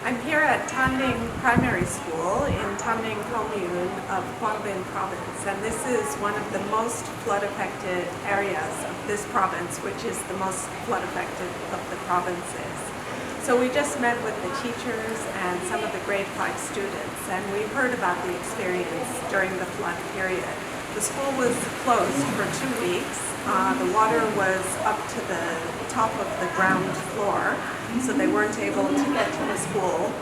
I'm here at Tanding Primary School in Tanding Commune of Quang Binh Province, and this is one of the most flood-affected areas of this province, which is the most flood-affected of the provinces. So we just met with the teachers and some of the grade 5 students, and we heard about the experience during the flood period. The school was closed for 2 weeks. The water was up to the top of the ground floor, so they weren't able to get to the school.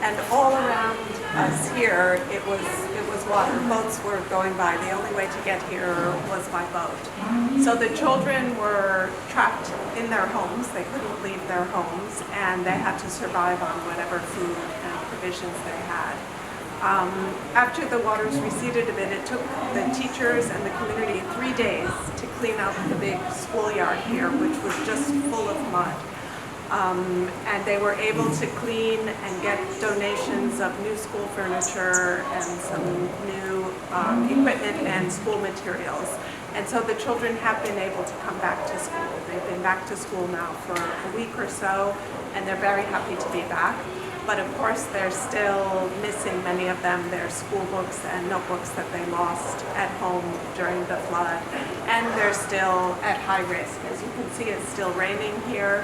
And all around us here, it was water. Boats were going by. The only way to get here was by boat. So the children were trapped in their homes. They couldn't leave their homes, and they had to survive on whatever food and provisions they had. After the waters receded a bit, it took the teachers and the community 3 days to clean out the big schoolyard here, which was just full of mud. And they were able to clean and get donations of new school furniture and some new equipment and school materials. And so the children have been able to come back to school. They've been back to school now for a week or so, and they're very happy to be back. But of course, they're still missing, many of them, their school books and notebooks that they lost at home during the flood. And they're still at high risk. As you can see, it's still raining here.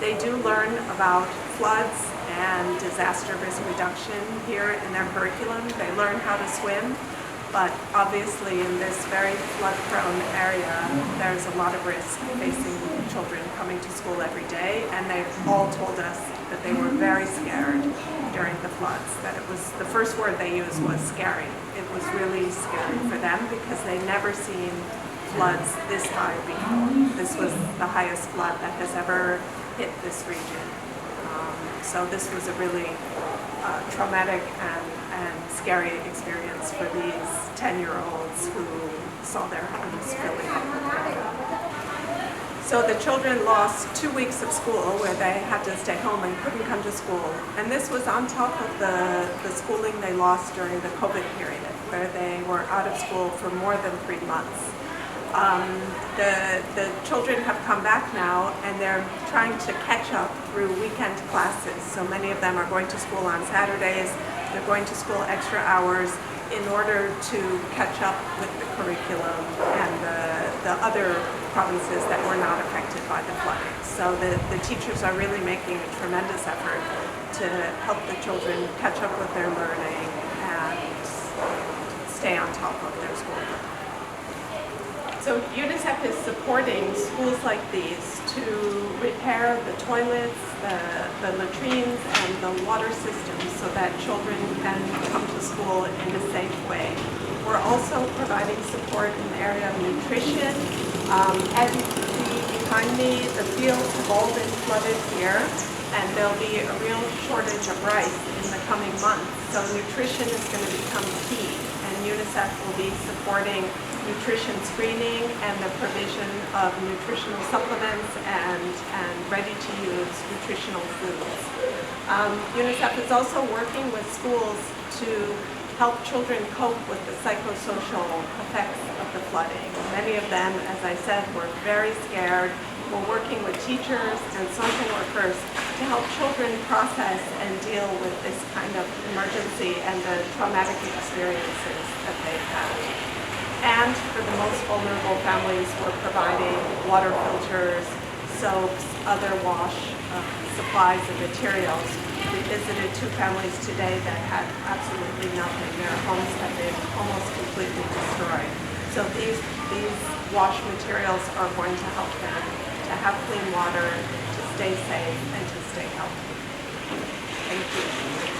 They do learn about floods and disaster risk reduction here in their curriculum. They learn how to swim, but obviously in this very flood-prone area, there's a lot of risk facing children coming to school every day, and they've all told us that they were very scared during the floods, that it was, the first word they used was scary. It was really scary for them because they'd never seen floods this high before. This was the highest flood that has ever hit this region. So this was a really traumatic and scary experience for these 10-year-olds who saw their homes filling up with water. So the children lost 2 weeks of school where they had to stay home and couldn't come to school. And this was on top of the schooling they lost during the COVID period, where they were out of school for more than 3 months. The children have come back now, and they're trying to catch up through weekend classes. So many of them are going to school on Saturdays. They're going to school extra hours in order to catch up with the curriculum and the other provinces that were not affected by the flooding. So the teachers are really making a tremendous effort to help the children catch up with their learning and stay on top of their schoolwork. So UNICEF is supporting schools like these to repair the toilets, the latrines, and the water systems so that children can come to school in a safe way. We're also providing support in the area of nutrition. As you can see behind me, the fields have all been flooded here, and there'll be a real shortage of rice in the coming months. So nutrition is going to become key, and UNICEF will be supporting nutrition screening and the provision of nutritional supplements and ready-to-use nutritional foods. UNICEF is also working with schools to help children cope with the psychosocial effects of the flooding. Many of them, as I said, were very scared. We're working with teachers and social workers to help children process and deal with this kind of emergency and the traumatic experiences that they've had. And for the most vulnerable families, we're providing water filters, soaps, other wash supplies and materials. We visited 2 families today that had absolutely nothing. Their homes have been almost completely destroyed. So these wash materials are going to help them to have clean water, to stay safe, and to stay healthy. Thank you.